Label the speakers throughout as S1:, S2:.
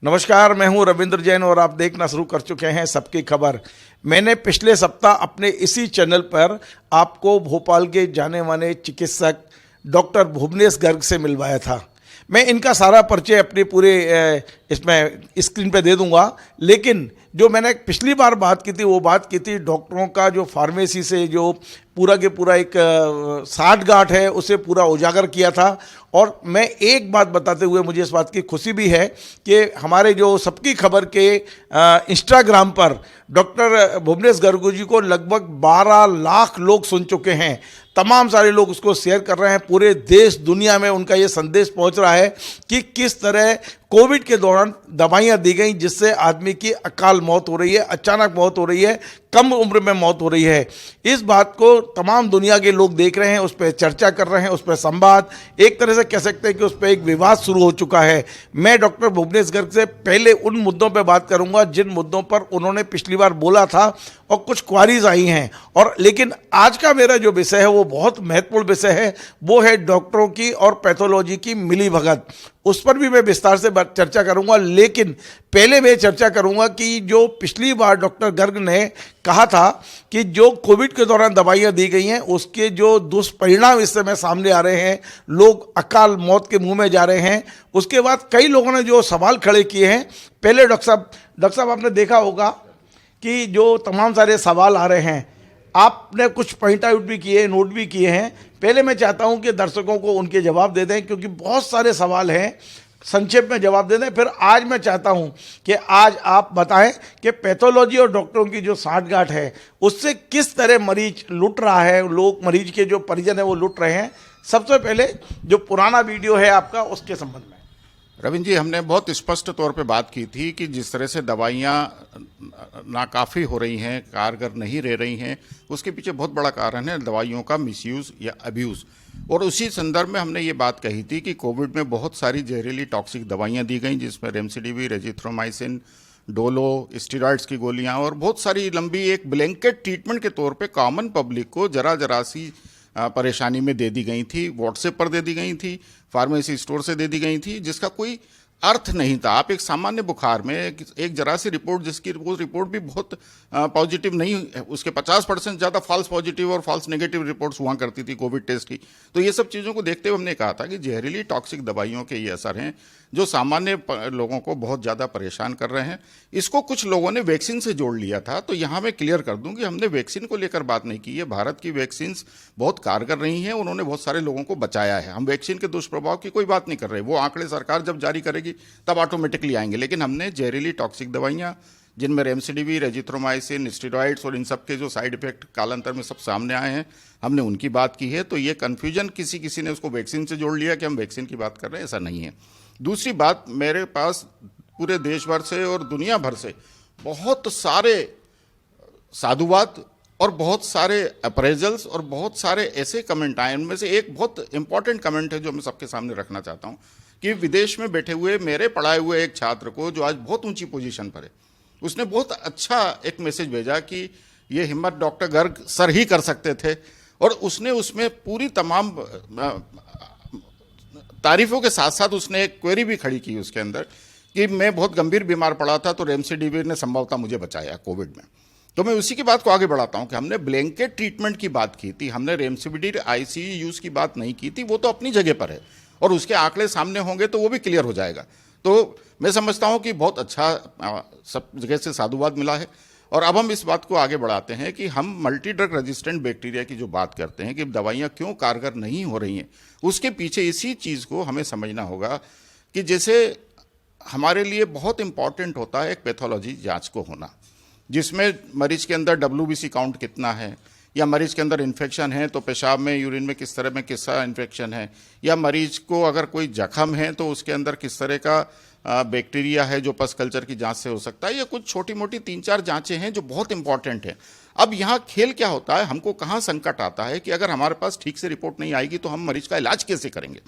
S1: नमस्कार, मैं हूं रविंद्र जैन और आप देखना शुरू कर चुके हैं सबकी खबर। मैंने पिछले सप्ताह अपने इसी चैनल पर आपको भोपाल के जाने माने चिकित्सक डॉक्टर भुवनेश गर्ग से मिलवाया था। मैं इनका सारा परिचय अपने पूरे इसमें स्क्रीन पे दे दूंगा, लेकिन जो मैंने पिछली बार बात की थी वो बात की थी डॉक्टरों का जो फार्मेसी से जो पूरा के पूरा एक साठगांठ है उसे पूरा उजागर किया था। और मैं एक बात बताते हुए मुझे इस बात की खुशी भी है कि हमारे जो सबकी खबर के इंस्टाग्राम पर डॉक्टर भुवनेश गर्ग जी को लगभग 12 लाख लोग सुन चुके हैं। तमाम सारे लोग उसको शेयर कर रहे हैं। पूरे देश दुनिया में उनका ये संदेश पहुंच रहा है कि किस तरह कोविड के दौरान दवाइयां दी गई जिससे आदमी की अकाल मौत हो रही है, अचानक मौत हो रही है, कम उम्र में मौत हो रही है। इस बात को तमाम दुनिया के लोग देख रहे हैं, उस पर चर्चा कर रहे हैं, उस पर संवाद, एक तरह से कह सकते हैं कि उस पर एक विवाद शुरू हो चुका है। मैं डॉक्टर भुवनेश गर्ग से पहले उन मुद्दों पर बात करूंगा जिन मुद्दों पर उन्होंने पिछली बार बोला था और कुछ क्वारीज आई हैं। और लेकिन आज का मेरा जो विषय है वो बहुत महत्वपूर्ण विषय है, वो है डॉक्टरों की और पैथोलॉजी की मिलीभगत। उस पर भी मैं विस्तार से चर्चा करूंगा, लेकिन पहले मैं चर्चा करूंगा कि जो पिछली बार डॉक्टर गर्ग ने कहा था कि जो कोविड के दौरान दवाइयां दी गई हैं उसके जो दुष्परिणाम इस समय सामने आ रहे हैं, लोग अकाल मौत के मुंह में जा रहे हैं। उसके बाद कई लोगों ने जो सवाल खड़े किए हैं, पहले डॉक्टर साहब आपने देखा होगा कि जो तमाम सारे सवाल आ रहे हैं, आपने कुछ पॉइंट आउट भी किए, नोट भी किए हैं। पहले मैं चाहता हूं कि दर्शकों को उनके जवाब दे दें, क्योंकि बहुत सारे सवाल हैं, संक्षेप में जवाब दे दें। फिर आज मैं चाहता हूं कि आज आप बताएं कि पैथोलॉजी और डॉक्टरों की जो साठगांठ है उससे किस तरह मरीज लुट रहा है, लोग मरीज के जो परिजन है वो लुट रहे हैं। सबसे पहले जो पुराना वीडियो है आपका, उसके संबंध में।
S2: रविंद्र जी, हमने बहुत स्पष्ट तौर पे बात की थी कि जिस तरह से दवाइयाँ नाकाफ़ी हो रही हैं, कारगर नहीं रह रही हैं, उसके पीछे बहुत बड़ा कारण है दवाइयों का मिसयूज़ या अब्यूज़। और उसी संदर्भ में हमने ये बात कही थी कि कोविड में बहुत सारी जहरीली टॉक्सिक दवाइयाँ दी गई, जिसमें रेमडेसिविर, एजिथ्रोमाइसिन, डोलो, स्टेरॉइड्स की गोलियाँ और बहुत सारी लंबी एक ब्लैंकेट ट्रीटमेंट के तौर पर कॉमन पब्लिक को जरा सी परेशानी में दे दी गई थी। व्हाट्सएप पर दे दी गई थी, फार्मेसी स्टोर से दे दी गई थी, जिसका कोई अर्थ नहीं था। आप एक सामान्य बुखार में एक जरा सी रिपोर्ट, जिसकी वो रिपोर्ट भी बहुत पॉजिटिव नहीं है, उसके 50% ज़्यादा फॉल्स पॉजिटिव और फॉल्स नेगेटिव रिपोर्ट्स हुआ करती थी कोविड टेस्ट की। तो ये सब चीज़ों को देखते हुए हमने कहा था कि जहरीली टॉक्सिक दवाइयों के ये असर हैं जो सामान्य लोगों को बहुत ज़्यादा परेशान कर रहे हैं। इसको कुछ लोगों ने वैक्सीन से जोड़ लिया था। तो यहाँ मैं क्लियर कर दूं कि हमने वैक्सीन को लेकर बात नहीं की है। भारत की वैक्सीन बहुत कारगर रही हैं, उन्होंने बहुत सारे लोगों को बचाया है। हम वैक्सीन के दुष्प्रभाव की कोई बात नहीं कर रहे, वो आंकड़े सरकार जब जारी करेगी तब ऑटोमेटिकली आएंगे। लेकिन हमने जहरीली टॉक्सिक दवाइयाँ जिनमें रेमडेसिविर, एजिथ्रोमाइसिन, स्टेरॉइड्स और इन सब के जो साइड इफेक्ट कालांतर में सब सामने आए हैं, हमने उनकी बात की है। तो ये कन्फ्यूजन किसी ने उसको वैक्सीन से जोड़ लिया कि हम वैक्सीन की बात कर रहे हैं, ऐसा नहीं है। दूसरी बात, मेरे पास पूरे देश भर से और दुनिया भर से बहुत सारे साधुवाद और बहुत सारे अप्रेजल्स और बहुत सारे ऐसे कमेंट आए। उनमें से एक बहुत इंपॉर्टेंट कमेंट है जो मैं सबके सामने रखना चाहता हूं कि विदेश में बैठे हुए मेरे पढ़ाए हुए एक छात्र को, जो आज बहुत ऊंची पोजीशन पर है, उसने बहुत अच्छा एक मैसेज भेजा कि ये हिम्मत डॉक्टर गर्ग सर ही कर सकते थे। और उसने उसमें पूरी तमाम तारीफों के साथ साथ उसने एक क्वेरी भी खड़ी की उसके अंदर कि मैं बहुत गंभीर बीमार पड़ा था तो रेमडेसिविर ने संभवतः मुझे बचाया कोविड में। तो मैं उसी की बात को आगे बढ़ाता हूं कि हमने ब्लैंकेट ट्रीटमेंट की बात की थी, हमने रेमडेसिविर आईसीयू यूज की बात नहीं की थी। वो तो अपनी जगह पर है और उसके आंकड़े सामने होंगे तो वो भी क्लियर हो जाएगा। तो मैं समझता हूं कि बहुत अच्छा सब जगह से साधुवाद मिला है। और अब हम इस बात को आगे बढ़ाते हैं कि हम मल्टी ड्रग रेजिस्टेंट बैक्टीरिया की जो बात करते हैं कि दवाइयाँ क्यों कारगर नहीं हो रही हैं, उसके पीछे इसी चीज़ को हमें समझना होगा कि जैसे हमारे लिए बहुत इंपॉर्टेंट होता है एक पैथोलॉजी जांच को होना, जिसमें मरीज के अंदर WBC काउंट कितना है, या मरीज के अंदर इन्फेक्शन है तो पेशाब में, यूरिन में किस तरह में किसका इन्फेक्शन है, या मरीज को अगर कोई जख्म है तो उसके अंदर किस तरह का बैक्टीरिया है जो पस कल्चर की जांच से हो सकता है। ये कुछ छोटी मोटी 3-4 जांचें हैं जो बहुत इंपॉर्टेंट हैं। अब यहाँ खेल क्या होता है, हमको कहाँ संकट आता है कि अगर हमारे पास ठीक से रिपोर्ट नहीं आएगी तो हम मरीज का इलाज कैसे करेंगे।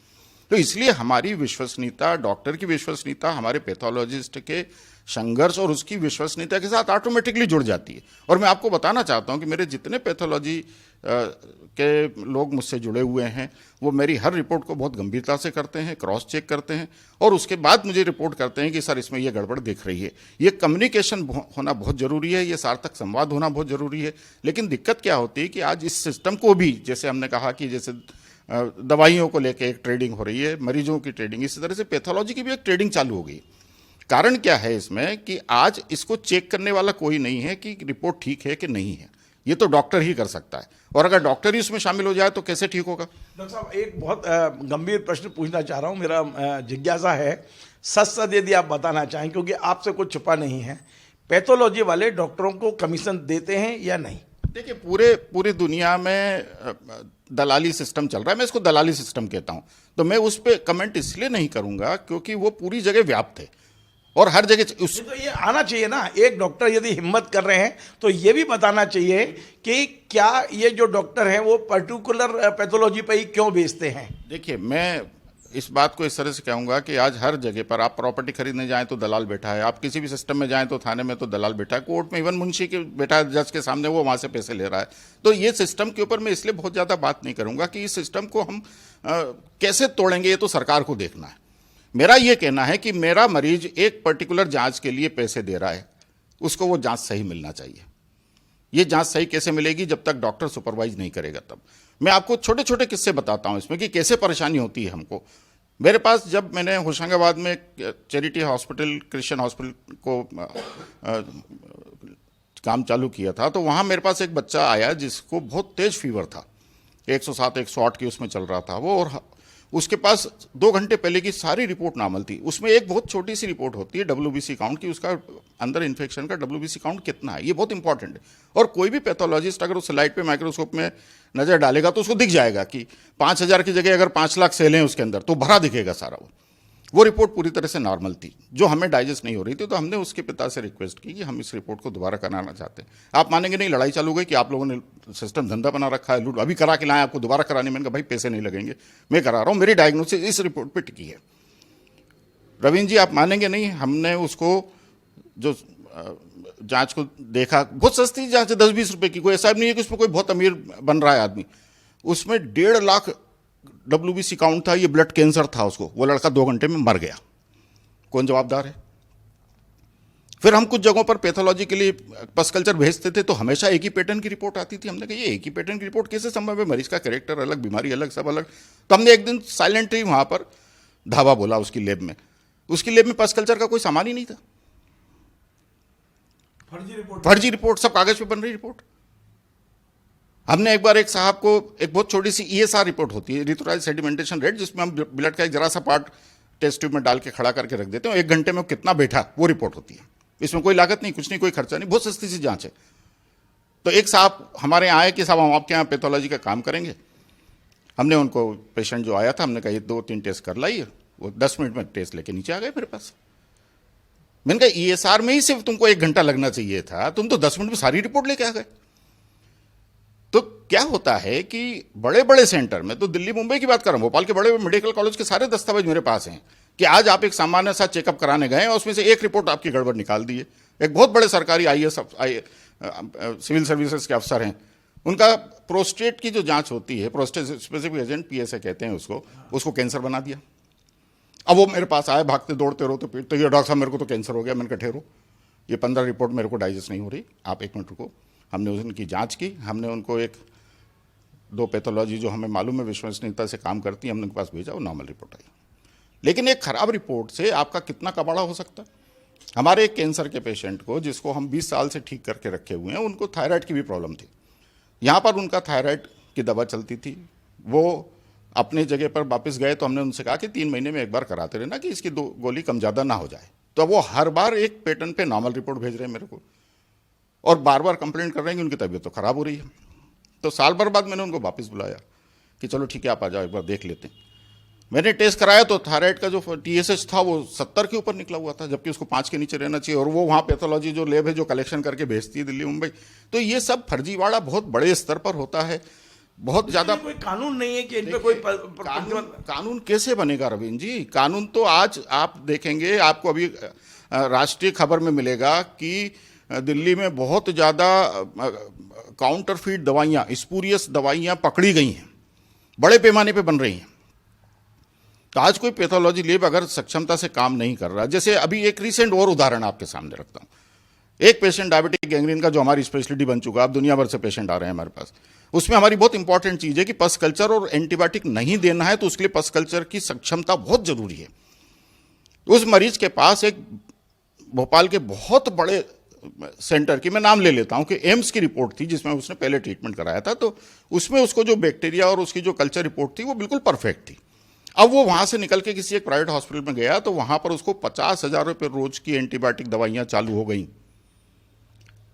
S2: तो इसलिए हमारी विश्वसनीयता, डॉक्टर की विश्वसनीयता, हमारे पैथोलॉजिस्ट के संघर्ष और उसकी विश्वसनीयता के साथ ऑटोमेटिकली जुड़ जाती है। और मैं आपको बताना चाहता हूं कि मेरे जितने पैथोलॉजी के लोग मुझसे जुड़े हुए हैं वो मेरी हर रिपोर्ट को बहुत गंभीरता से करते हैं, क्रॉस चेक करते हैं और उसके बाद मुझे रिपोर्ट करते हैं कि सर इसमें ये गड़बड़ दिख रही है। ये कम्युनिकेशन होना बहुत ज़रूरी है, ये सार्थक संवाद होना बहुत ज़रूरी है। लेकिन दिक्कत क्या होती है कि आज इस सिस्टम को भी, जैसे हमने कहा कि जैसे दवाइयों को लेकर एक ट्रेडिंग हो रही है, मरीजों की ट्रेडिंग, इसी तरह से पैथोलॉजी की भी एक ट्रेडिंग चालू हो गई। कारण क्या है इसमें कि आज इसको चेक करने वाला कोई नहीं है कि रिपोर्ट ठीक है कि नहीं है, ये तो डॉक्टर ही कर सकता है। और अगर डॉक्टर ही उसमें शामिल हो जाए तो कैसे ठीक होगा?
S1: डॉक्टर साहब, एक बहुत गंभीर प्रश्न पूछना चाह रहा हूँ, मेरा जिज्ञासा है, सच सच यदि आप बताना चाहें, क्योंकि आपसे कुछ छुपा नहीं है, पैथोलॉजी वाले डॉक्टरों को कमीशन देते हैं या नहीं?
S2: देखिए, पूरी दुनिया में दलाली सिस्टम चल रहा है, मैं इसको दलाली सिस्टम कहता हूं। तो मैं उस पर कमेंट इसलिए नहीं करूंगा क्योंकि वो पूरी जगह व्याप्त है और हर जगह उस
S1: तो ये आना चाहिए ना, एक डॉक्टर यदि हिम्मत कर रहे हैं तो ये भी बताना चाहिए कि क्या ये जो डॉक्टर हैं वो पर्टिकुलर पैथोलॉजी पे ही क्यों बेचते हैं।
S2: देखिए, मैं इस बात को इस तरह से कहूंगा कि आज हर जगह पर आप प्रॉपर्टी खरीदने जाएं तो दलाल बैठा है, आप किसी भी सिस्टम में जाएं तो थाने में तो दलाल बैठा है, कोर्ट में इवन मुंशी के बैठा है, जज के सामने, वो वहां से पैसे ले रहा है। तो ये सिस्टम के ऊपर मैं इसलिए बहुत ज्यादा बात नहीं करूंगा कि इस सिस्टम को हम कैसे तोड़ेंगे, ये तो सरकार को देखना है। मेरा ये कहना है कि मेरा मरीज एक पर्टिकुलर जांच के लिए पैसे दे रहा है, उसको वो जांच सही मिलना चाहिए। ये जांच सही कैसे मिलेगी? जब तक डॉक्टर सुपरवाइज नहीं करेगा तब। मैं आपको छोटे छोटे किस्से बताता हूं इसमें कि कैसे परेशानी होती है हमको। मेरे पास, जब मैंने होशंगाबाद में चैरिटी हॉस्पिटल, क्रिश्चियन हॉस्पिटल को काम चालू किया था, तो वहां मेरे पास एक बच्चा आया जिसको बहुत तेज फीवर था, 107 108 की उसमें चल रहा था वो, और उसके पास 2 घंटे पहले की सारी रिपोर्ट नॉर्मल थी। उसमें एक बहुत छोटी सी रिपोर्ट होती है WBC काउंट की, उसका अंदर इन्फेक्शन का WBC काउंट कितना है, ये बहुत इंपॉर्टेंट है। और कोई भी पैथोलॉजिस्ट अगर उस स्लाइड पे माइक्रोस्कोप में नजर डालेगा तो उसको दिख जाएगा कि 5000 की जगह अगर 5 लाख सेल हैं उसके अंदर, तो भरा दिखेगा सारा। वो रिपोर्ट पूरी तरह से नॉर्मल थी, जो हमें डाइजेस्ट नहीं हो रही थी। तो हमने उसके पिता से रिक्वेस्ट की कि हम इस रिपोर्ट को दोबारा कराना चाहते हैं। आप मानेंगे नहीं, लड़ाई चालू हो गई कि आप लोगों ने सिस्टम धंधा बना रखा है, लूट, अभी करा के लाए, आपको दोबारा कराने। मैंने कहा भाई पैसे नहीं लगेंगे, मैं करा रहा हूं, मेरी डायग्नोसिस इस रिपोर्ट पर टिकी है। रवीन जी, आप मानेंगे नहीं, हमने उसको जो जांच को देखा, बहुत सस्ती जांच है, 10-20 रुपए की, कोई ऐसा नहीं है कि उसमें कोई बहुत अमीर बन रहा है आदमी। उसमें 1.5 लाख WBC काउंट था, ये ब्लड कैंसर था उसको, वो लड़का 2 घंटे में मर गया। कौन जवाबदार है? फिर हम कुछ जगहों पर पैथोलॉजी के लिए पस कल्चर भेजते थे तो हमेशा एक ही पैटर्न की रिपोर्ट आती थी। हमने कहा ये एक ही पैटर्न की रिपोर्ट कैसे संभव है? मरीज का कैरेक्टर अलग, बीमारी अलग, सब अलग। तो हमने एक दिन साइलेंटली वहां पर धावा बोला उसकी लैब में। उसकी लैब में पस कल्चर का कोई सामान ही नहीं था, फर्जी रिपोर्ट, सब कागज पे बन रही रिपोर्ट। हमने एक बार एक साहब को, एक बहुत छोटी सी ESR रिपोर्ट होती है, इरिथ्रोसाइट सेडिमेंटेशन रेट, जिसमें हम ब्लड का एक जरा सा पार्ट टेस्ट ट्यूब में डाल के खड़ा करके रख देते हैं, 1 घंटे में वो कितना बैठा, वो रिपोर्ट होती है। इसमें कोई लागत नहीं, कुछ नहीं, कोई खर्चा नहीं, बहुत सस्ती सी जांच है। तो एक साहब हमारे यहाँ आए कि साहब हम आपके यहाँ पैथोलॉजी का काम करेंगे। हमने उनको, पेशेंट जो आया था, हमने कहा ये 2-3 टेस्ट कर लाइए। वो 10 मिनट में टेस्ट लेके नीचे आ गए मेरे पास। मैंने कहा ESR में ही सिर्फ तुमको 1 घंटा लगना चाहिए था, तुम तो 10 मिनट में सारी रिपोर्ट लेके आ गए। तो क्या होता है कि बड़े बड़े सेंटर में, तो दिल्ली मुंबई की बात कर रहा हूं, भोपाल के बड़े मेडिकल कॉलेज के सारे दस्तावेज मेरे पास हैं कि आज आप एक सामान्य सा चेकअप कराने गए और उसमें से एक रिपोर्ट आपकी गड़बड़ निकाल दी है। एक बहुत बड़े सरकारी IAS सिविल सर्विसेज के अफसर हैं, उनका प्रोस्टेट की जो जांच होती है, प्रोस्टेट स्पेसिफिक एजेंट PSA कहते हैं उसको कैंसर बना दिया। अब वो मेरे पास आए, भागते दौड़ते रोते पीटते, ये डॉक्टर साहब मेरे को तो कैंसर हो गया। मैंने कहा ठहरो, ये 15 रिपोर्ट मेरे को डाइजेस्ट नहीं हो रही, आप 1 मिनट रुको। हमने उनकी जांच की, हमने उनको 1-2 पैथोलॉजी जो हमें मालूम है विश्वसनीयता से काम करती है, हमने उनके पास भेजा, वो नॉर्मल रिपोर्ट आई। लेकिन एक खराब रिपोर्ट से आपका कितना कबाड़ा हो सकता है? हमारे एक कैंसर के पेशेंट को, जिसको हम 20 साल से ठीक करके रखे हुए हैं, उनको थायराइड की भी प्रॉब्लम थी। यहाँ पर उनका थायराइड की दवा चलती थी, वो अपने जगह पर वापस गए तो हमने उनसे कहा कि 3 महीने में एक बार कराते रहना कि इसकी 2 गोली कम ज़्यादा ना हो जाए। तो वो हर बार एक पैटर्न पे नॉर्मल रिपोर्ट भेज रहे हैं मेरे को, और बार बार कंप्लेंट कर रहे हैं कि उनकी तबीयत तो खराब हो रही है। तो साल भर बाद मैंने उनको वापस बुलाया कि चलो ठीक है, आप आ जाओ, एक बार देख लेते हैं। मैंने टेस्ट कराया तो थायराइड का जो TSH था वो 70 के ऊपर निकला हुआ था, जबकि उसको 5 के नीचे रहना चाहिए। और वो वहाँ पैथोलॉजी जो लैब है जो कलेक्शन करके भेजती है दिल्ली मुंबई। तो ये सब फर्जीवाड़ा बहुत बड़े स्तर पर होता है, बहुत ज्यादा।
S1: कोई कानून नहीं है कि इन पे कोई
S2: कानून कैसे बनेगा रवीन जी? कानून तो आज आप देखेंगे, आपको अभी राष्ट्रीय खबर में मिलेगा कि दिल्ली में बहुत ज़्यादा काउंटरफीट दवाइयाँ, स्पूरियस दवाइयाँ पकड़ी गई हैं, बड़े पैमाने पे बन रही हैं। तो आज कोई पैथोलॉजी लैब अगर सक्षमता से काम नहीं कर रहा, जैसे अभी एक रिसेंट और उदाहरण आपके सामने रखता हूँ। एक पेशेंट डायबिटिक गैंग्रीन का जो हमारी स्पेशलिटी बन चुका है, अब दुनिया भर से पेशेंट आ रहे हैं हमारे पास। उसमें हमारी बहुत इंपॉर्टेंट चीज़ है कि पस कल्चर और एंटीबायोटिक नहीं देना है, तो उसके लिए पस कल्चर की सक्षमता बहुत जरूरी है। उस मरीज के पास एक भोपाल के बहुत बड़े सेंटर की, मैं नाम ले लेता हूं, कि एम्स की रिपोर्ट थी जिसमें उसने पहले ट्रीटमेंट कराया था, तो उसमें उसको जो बैक्टीरिया और उसकी जो कल्चर रिपोर्ट थी वो बिल्कुल परफेक्ट थी। अब वो वहां से निकल के किसी एक प्राइवेट हॉस्पिटल में गया, तो वहां पर उसको 50,000 रुपये रोज की एंटीबायोटिक दवाइयां चालू हो गई,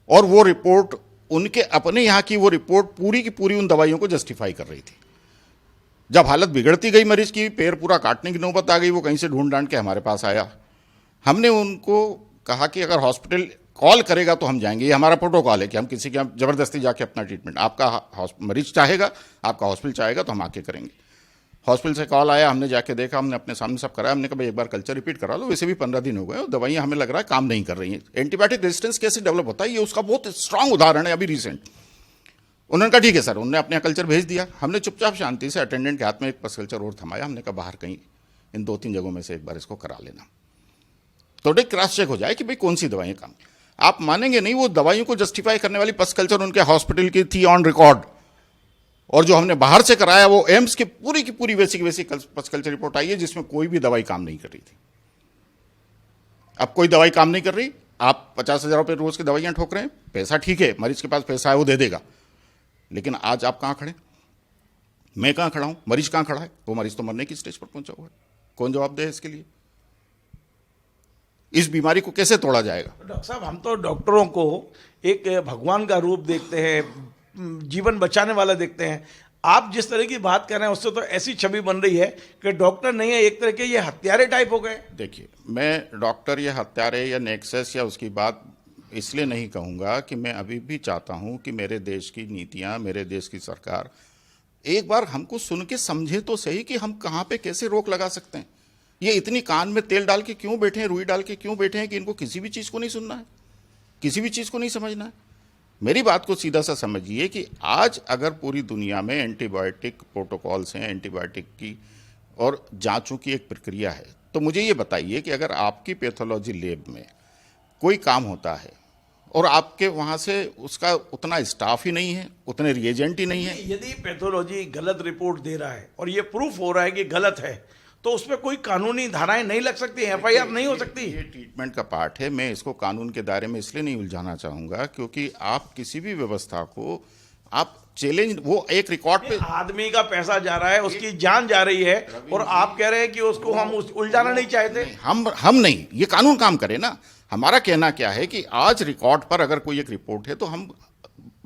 S2: और वो रिपोर्ट उनके अपने यहाँ की वो रिपोर्ट पूरी की पूरी उन दवाइयों को जस्टिफाई कर रही थी। जब हालत बिगड़ती गई मरीज की, पैर पूरा काटने की नौबत आ गई, वो कहीं से ढूंढ ढांड के हमारे पास आया। हमने उनको कहा कि अगर हॉस्पिटल कॉल करेगा तो हम जाएंगे, ये हमारा प्रोटोकॉल है कि हम किसी के यहाँ जबरदस्ती जाके अपना ट्रीटमेंट, आपका मरीज चाहेगा, आपका हॉस्पिटल चाहेगा तो हम आके करेंगे। हॉस्पिटल से कॉल आया, हमने जाके देखा, हमने अपने सामने सब कराया, हमने कहा भाई एक बार कल्चर रिपीट करा लो, वैसे भी 15 दिन हो गए और दवाइयाँ हमें लग रहा है काम नहीं कर रही हैं। एंटीबायोटिक रेजिस्टेंस कैसे डेवलप होता है, ये उसका बहुत स्ट्रांग उदाहरण है अभी रिसेंट। उन्होंने कहा ठीक है सर, उन्होंने अपने यहाँ कल्चर भेज दिया। हमने चुपचाप शांति से अटेंडेंट के हाथ में एक पस कल्चर और थमाया, हमने कहा बाहर कहीं इन 2-3 जगहों में से एक बार इसको करा लेना, थोड़े क्रॉस चेक हो जाए कि भाई कौन सी दवाइयाँ काम। आप मानेंगे नहीं, वो दवाइयों को जस्टिफाई करने वाली पस कल्चर उनके हॉस्पिटल की थी ऑन रिकॉर्ड, और जो हमने बाहर से कराया वो एम्स की पूरी वैसी की वैसी पस कल्चर रिपोर्ट आई है, जिसमें कोई भी दवाई काम नहीं कर रही थी। अब कोई दवाई काम नहीं कर रही, आप 50,000 रुपये रोज की दवाइयां ठोक रहे हैं, पैसा ठीक है, मरीज के पास पैसा है वो दे देगा, लेकिन आज आप कहां खड़े, मैं कहां खड़ा हूं, मरीज कहां खड़ा है? वो मरीज तो मरने की स्टेज पर पहुंचा हुआ है। कौन जवाब दे इसके लिए? इस बीमारी को कैसे तोड़ा जाएगा?
S1: डॉक्टर साहब, हम तो डॉक्टरों को एक भगवान का रूप देखते हैं, जीवन बचाने वाला देखते हैं। आप जिस तरह की बात कर रहे हैं उससे तो ऐसी छवि बन रही है कि डॉक्टर नहीं है, एक तरह के ये हत्यारे टाइप हो गए।
S2: देखिए, मैं डॉक्टर या हत्यारे या नेक्सस या उसकी बात इसलिए नहीं कहूँगा कि मैं अभी भी चाहता हूँ कि मेरे देश की नीतियाँ, मेरे देश की सरकार एक बार हमको सुन के समझे तो सही कि हम कहाँ पे कैसे रोक लगा सकते हैं। ये इतनी कान में तेल डाल के क्यों बैठे हैं, रुई डाल के क्यों बैठे हैं कि इनको किसी भी चीज़ को नहीं सुनना है, किसी भी चीज़ को नहीं समझना है। मेरी बात को सीधा सा समझिए कि आज अगर पूरी दुनिया में एंटीबायोटिक प्रोटोकॉल्स हैं, एंटीबायोटिक की और जांचों की एक प्रक्रिया है, तो मुझे ये बताइए कि अगर आपकी पैथोलॉजी लैब में कोई काम होता है और आपके वहाँ से उसका उतना स्टाफ ही नहीं है, उतने रिएजेंट ही नहीं है,
S1: यदि पैथोलॉजी गलत रिपोर्ट दे रहा है और ये प्रूफ हो रहा है कि गलत है, तो उसमें कोई कानूनी धाराएं नहीं लग सकती, एफआईआर नहीं हो सकती।
S2: ये ट्रीटमेंट का पार्ट है। मैं इसको कानून के दायरे में इसलिए नहीं उलझाना चाहूंगा क्योंकि आप किसी भी व्यवस्था को आप चैलेंज, वो एक रिकॉर्ड पे
S1: आदमी का पैसा जा रहा है, उसकी जान जा रही है, और आप कह रहे हैं कि उसको हम उलझाना नहीं चाहते।
S2: हम नहीं, ये कानून काम करे ना। हमारा कहना क्या है कि आज रिकॉर्ड पर अगर कोई एक रिपोर्ट है तो हम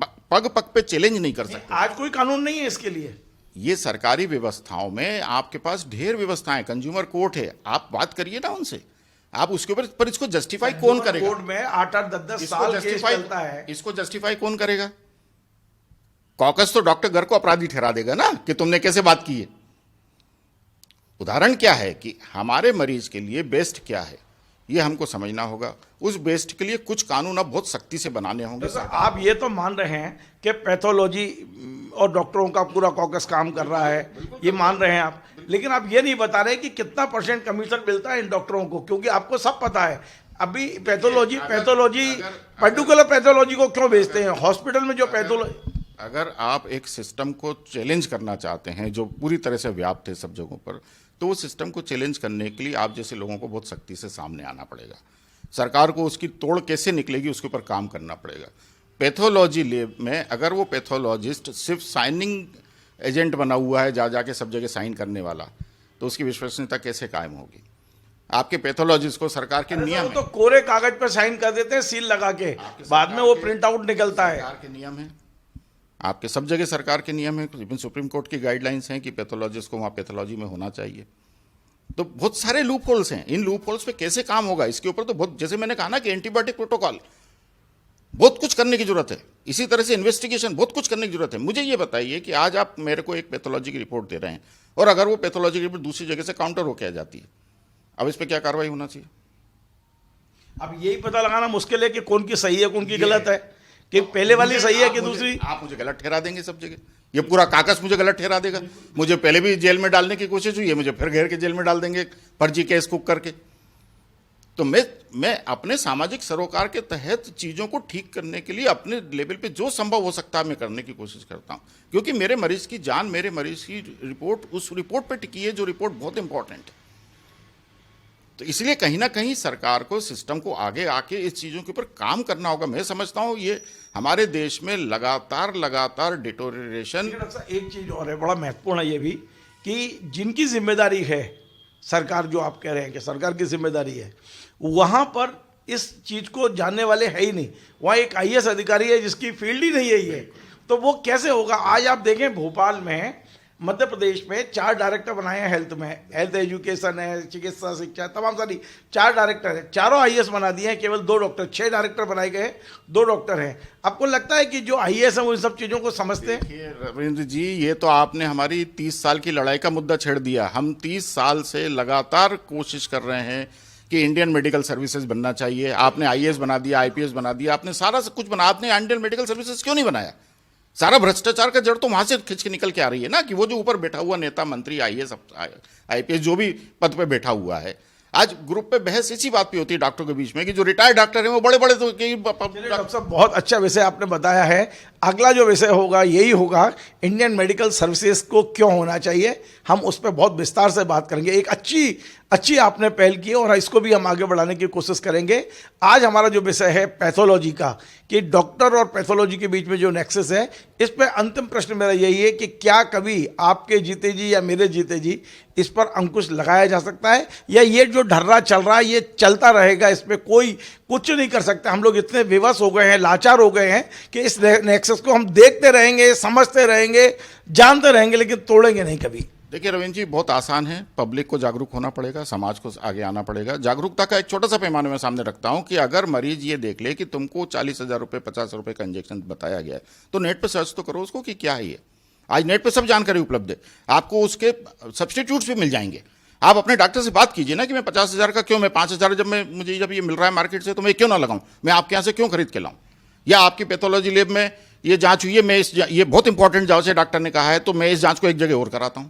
S2: पग पग पे चैलेंज नहीं कर सकते।
S1: आज कोई कानून नहीं है इसके लिए।
S2: ये सरकारी व्यवस्थाओं में आपके पास ढेर व्यवस्थाएं, कंज्यूमर कोर्ट है, आप बात करिए ना उनसे, आप उसके ऊपर, पर इसको जस्टिफाई कौन करेगा?
S1: कोर्ट में 8-8, 10-10 साल केस चलता है।
S2: इसको जस्टिफाई कौन करेगा? कॉकस तो डॉक्टर घर को अपराधी ठहरा देगा ना कि तुमने कैसे बात की है। उदाहरण क्या है कि हमारे मरीज के लिए बेस्ट क्या है, ये हमको समझना होगा। उस बेस्ट के लिए कुछ कानून अब बहुत सख्ती से बनाने होंगे।
S1: तो आप ये तो मान रहे हैं कि पैथोलॉजी और डॉक्टरों का पूरा कॉकस काम कर रहा है, ये मान रहे हैं आप, लेकिन आप ये नहीं बता रहे कि कितना % कमीशन मिलता है इन डॉक्टरों को, क्योंकि आपको सब पता है। अभी पैथोलॉजी पर्टिकुलर पैथोलॉजी को क्यों भेजते हैं हॉस्पिटल में, जो पैथोलॉजी,
S2: अगर आप एक सिस्टम को चैलेंज करना चाहते हैं जो पूरी तरह से व्याप्त है सब जगहों पर, तो वो सिस्टम को चैलेंज करने के लिए आप जैसे लोगों को बहुत सख्ती से सामने आना पड़ेगा। सरकार को उसकी तोड़ कैसे निकलेगी उसके ऊपर काम करना पड़ेगा। पैथोलॉजी लैब में अगर वो पैथोलॉजिस्ट सिर्फ साइनिंग एजेंट बना हुआ है, जा जाके सब जगह साइन करने वाला, तो उसकी विश्वसनीयता कैसे कायम होगी? आपके पैथोलॉजिस्ट को सरकार के नियम
S1: तो कोरे कागज पर साइन कर देते हैं सील लगा के, बाद में वो प्रिंट आउट निकलता है।
S2: सरकार के नियम है, आपके सब जगह सरकार के नियम है, इवन सुप्रीम कोर्ट की गाइडलाइंस हैं कि पैथोलॉजिस्ट को वहाँ पैथोलॉजी में होना चाहिए। तो बहुत सारे लूप होल्स हैं, इन लूप होल्स पे कैसे काम होगा इसके ऊपर तो बहुत, जैसे मैंने कहा ना कि एंटीबायोटिक प्रोटोकॉल, बहुत कुछ करने की जरूरत है। इसी तरह से इन्वेस्टिगेशन, बहुत कुछ करने की जरूरत है। मुझे ये बताइए कि आज आप मेरे को एक पैथोलॉजी की रिपोर्ट दे रहे हैं और अगर वो पैथोलॉजी की रिपोर्ट दूसरी जगह से काउंटर होकर आ जाती है, अब इस पर क्या कार्रवाई होना चाहिए?
S1: अब यही पता लगाना मुश्किल है कि कौन की सही है कौन की गलत है, कि पहले वाली सही है कि दूसरी।
S2: आप मुझे गलत ठहरा देंगे सब जगह, ये पूरा कागज मुझे गलत ठहरा देगा। मुझे पहले भी जेल में डालने की कोशिश हुई है, मुझे फिर घेर के जेल में डाल देंगे फर्जी केस कुक करके। तो मैं अपने सामाजिक सरोकार के तहत चीज़ों को ठीक करने के लिए अपने लेवल पे जो संभव हो सकता है मैं करने की कोशिश करता हूं, क्योंकि मेरे मरीज की जान, मेरे मरीज की रिपोर्ट उस रिपोर्ट पे टिकी है जो रिपोर्ट बहुत इंपॉर्टेंट है। तो इसलिए कहीं ना कहीं सरकार को, सिस्टम को आगे आके इस चीज़ों के ऊपर काम करना होगा। मैं समझता हूं ये हमारे देश में लगातार डिटोरिएशन।
S1: एक चीज और है, बड़ा महत्वपूर्ण है ये भी, कि जिनकी जिम्मेदारी है सरकार, जो आप कह रहे हैं कि सरकार की जिम्मेदारी है, वहां पर इस चीज को जानने वाले है ही नहीं। वहां एक आईएएस अधिकारी है जिसकी फील्ड ही नहीं है ये, तो वो कैसे होगा। आज आप देखें भोपाल में, मध्य प्रदेश में 4 डायरेक्टर बनाए हैं हेल्थ में, हेल्थ एजुकेशन है, चिकित्सा शिक्षा, तमाम सारी 4 डायरेक्टर हैं, चारों आईएएस बना दिए हैं, केवल 2 डॉक्टर, 6 डायरेक्टर बनाए गए, 2 डॉक्टर हैं। आपको लगता है कि जो आईएएस हैं वो इन सब चीज़ों को समझते हैं?
S2: देखिए रविंद्र जी, ये तो आपने हमारी 30 साल की लड़ाई का मुद्दा छेड़ दिया। हम 30 साल से लगातार कोशिश कर रहे हैं कि इंडियन मेडिकल सर्विसेज बनना चाहिए। आपने आईएएस बना दिया, आईपीएस बना दिया, आपने सारा कुछ बना, आपने इंडियन मेडिकल सर्विसेज क्यों नहीं बनाया? सारा भ्रष्टाचार का जड़ तो वहां से खिंच के निकल के आ रही है ना, कि वो जो ऊपर बैठा हुआ नेता, मंत्री, आईएएस, आईपीएस, जो भी पद पे बैठा हुआ है। आज ग्रुप पे बहस इसी बात पे होती है डॉक्टरों के बीच में कि जो रिटायर्ड डॉक्टर हैं वो बड़े बड़े
S1: डॉक्टर साहब, बहुत अच्छा विषय आपने बताया है। अगला जो विषय होगा यही होगा, इंडियन मेडिकल सर्विसेज को क्यों होना चाहिए। हम उस पर बहुत विस्तार से बात करेंगे। एक अच्छी आपने पहल की और इसको भी हम आगे बढ़ाने की कोशिश करेंगे। आज हमारा जो विषय है पैथोलॉजी का, कि डॉक्टर और पैथोलॉजी के बीच में जो नेक्सस है, इस पर अंतिम प्रश्न मेरा यही है कि क्या कभी आपके जीते जी या मेरे जीते जी इस पर अंकुश लगाया जा सकता है, या ये जो ढर्रा चल रहा है ये चलता रहेगा, इसमें कोई कुछ नहीं कर सकता। हम लोग इतने विवश हो गए हैं, लाचार हो गए हैं कि इस नेक्सस को हम देखते रहेंगे, समझते रहेंगे, जानते रहेंगे, लेकिन तोड़ेंगे नहीं कभी।
S2: देखिए रविंद्र जी, बहुत आसान है। पब्लिक को जागरूक होना पड़ेगा, समाज को आगे आना पड़ेगा। जागरूकता का एक छोटा सा पैमाना मैं सामने रखता हूं कि अगर मरीज ये देख ले कि तुमको 40,000 रुपये, 50 रुपये का इंजेक्शन बताया गया है, तो नेट पे सर्च तो करो उसको कि क्या है ये। आज नेट पे सब जानकारी उपलब्ध है, आपको उसके सब्स्टिट्यूट्स भी मिल जाएंगे। आप अपने डॉक्टर से बात कीजिए ना कि मैं 50,000 का क्यों, मैं 5,000 मुझे जब ये मिल रहा है मार्केट से, तो मैं क्यों ना लगाऊं, मैं आपके यहाँ से क्यों खरीद के लाऊं। या आपकी पैथोलॉजी लैब में ये जांच हुई है, ये बहुत इंपॉर्टेंट जांच है, डॉक्टर ने कहा है, तो मैं इस जांच को एक जगह और कराता हूं।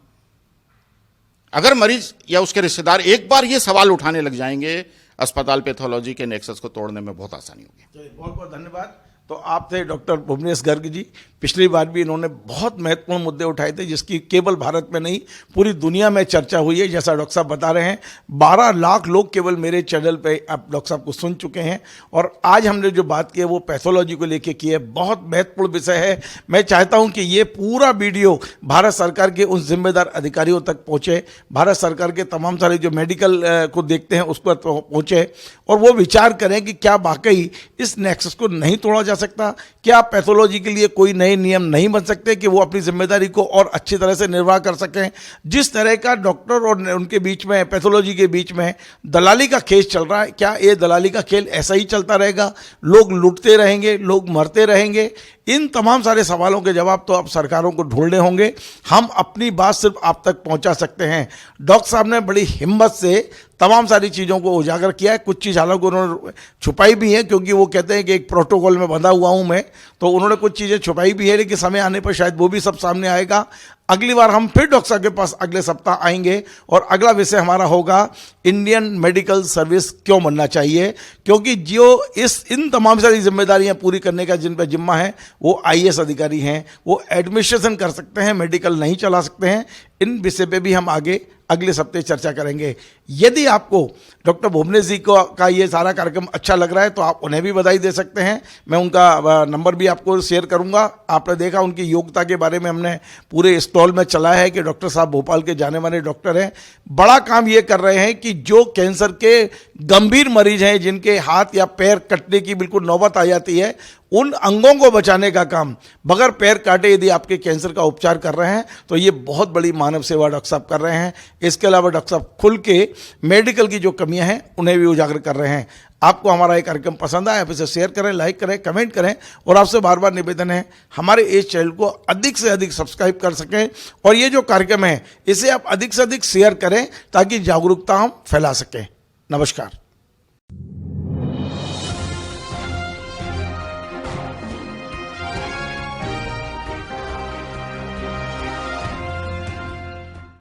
S2: अगर मरीज या उसके रिश्तेदार एक बार ये सवाल उठाने लग जाएंगे, अस्पताल पैथोलॉजी के नेक्सस को तोड़ने में बहुत आसानी होगी।
S1: बहुत बहुत धन्यवाद। तो आप थे डॉक्टर भुवनेश गर्ग जी। पिछली बार भी इन्होंने बहुत महत्वपूर्ण मुद्दे उठाए थे, जिसकी केवल भारत में नहीं पूरी दुनिया में चर्चा हुई है। जैसा डॉक्टर साहब बता रहे हैं, 12 लाख लोग केवल मेरे चैनल पे आप डॉक्टर साहब को सुन चुके हैं। और आज हमने जो बात की है वो पैथोलॉजी को लेके की है। बहुत महत्वपूर्ण विषय है। मैं चाहता हूं कि ये पूरा वीडियो भारत सरकार के उन जिम्मेदार अधिकारियों तक पहुंचे, भारत सरकार के तमाम सारे जो मेडिकल को देखते हैं उस पर पहुंचे, और वो विचार करें कि क्या वाकई इस नेक्सस को नहीं तोड़ा जा सकता। क्या पैथोलॉजी के लिए कोई नए नियम नहीं बन सकते कि वो अपनी जिम्मेदारी को और अच्छी तरह से निर्वाह कर सकें। जिस तरह का डॉक्टर और उनके बीच में, पैथोलॉजी के बीच में दलाली का खेल चल रहा है, क्या ये दलाली का खेल ऐसा ही चलता रहेगा? लोग लूटते रहेंगे, लोग मरते रहेंगे? इन तमाम सारे सवालों के जवाब तो अब सरकारों को ढूंढने होंगे। हम अपनी बात सिर्फ आप तक पहुंचा सकते हैं। डॉक्टर साहब ने बड़ी हिम्मत से तमाम सारी चीज़ों को उजागर किया है। कुछ चीज़ हालांकि उन्होंने छुपाई भी है, क्योंकि वो कहते हैं कि एक प्रोटोकॉल में बंधा हुआ हूं मैं, तो उन्होंने कुछ चीज़ें छुपाई भी है, लेकिन समय आने पर शायद वो भी सब सामने आएगा। अगली बार हम फिर डॉक्टर साहब के पास अगले सप्ताह आएंगे और अगला विषय हमारा होगा इंडियन मेडिकल सर्विस क्यों बनना चाहिए। क्योंकि जो इन तमाम सारी जिम्मेदारियां पूरी करने का जिन पर जिम्मा है वो आईएएस अधिकारी हैं। वो एडमिनिस्ट्रेशन कर सकते हैं, मेडिकल नहीं चला सकते हैं। इन विषय पे भी हम आगे अगले सप्ताह चर्चा करेंगे। यदि आपको डॉक्टर भुवनेश जी का ये सारा कार्यक्रम अच्छा लग रहा है तो आप उन्हें भी बधाई दे सकते हैं। मैं उनका नंबर भी आपको शेयर करूंगा। आपने देखा उनकी योग्यता के बारे में हमने पूरे स्टॉल में चलाया है कि डॉक्टर साहब भोपाल के जाने माने डॉक्टर हैं। बड़ा काम ये कर रहे हैं कि जो कैंसर के गंभीर मरीज हैं, जिनके हाथ या पैर कटने की बिल्कुल नौबत आ जाती है, उन अंगों को बचाने का काम बगैर पैर काटे यदि आपके कैंसर का उपचार कर रहे हैं तो ये बहुत बड़ी मानव सेवा डॉक्टर साहब कर रहे हैं। इसके अलावा डॉक्टर साहब खुल के मेडिकल की जो कमियां हैं उन्हें भी उजागर कर रहे हैं। आपको हमारा ये कार्यक्रम पसंद आया, आप इसे शेयर करें, लाइक करें, कमेंट करें, और आपसे बार बार निवेदन है हमारे इस चैनल को अधिक से अधिक सब्सक्राइब कर सकें, और ये जो कार्यक्रम है इसे आप अधिक से अधिक शेयर करें ताकि जागरूकता हम फैला सकें। नमस्कार।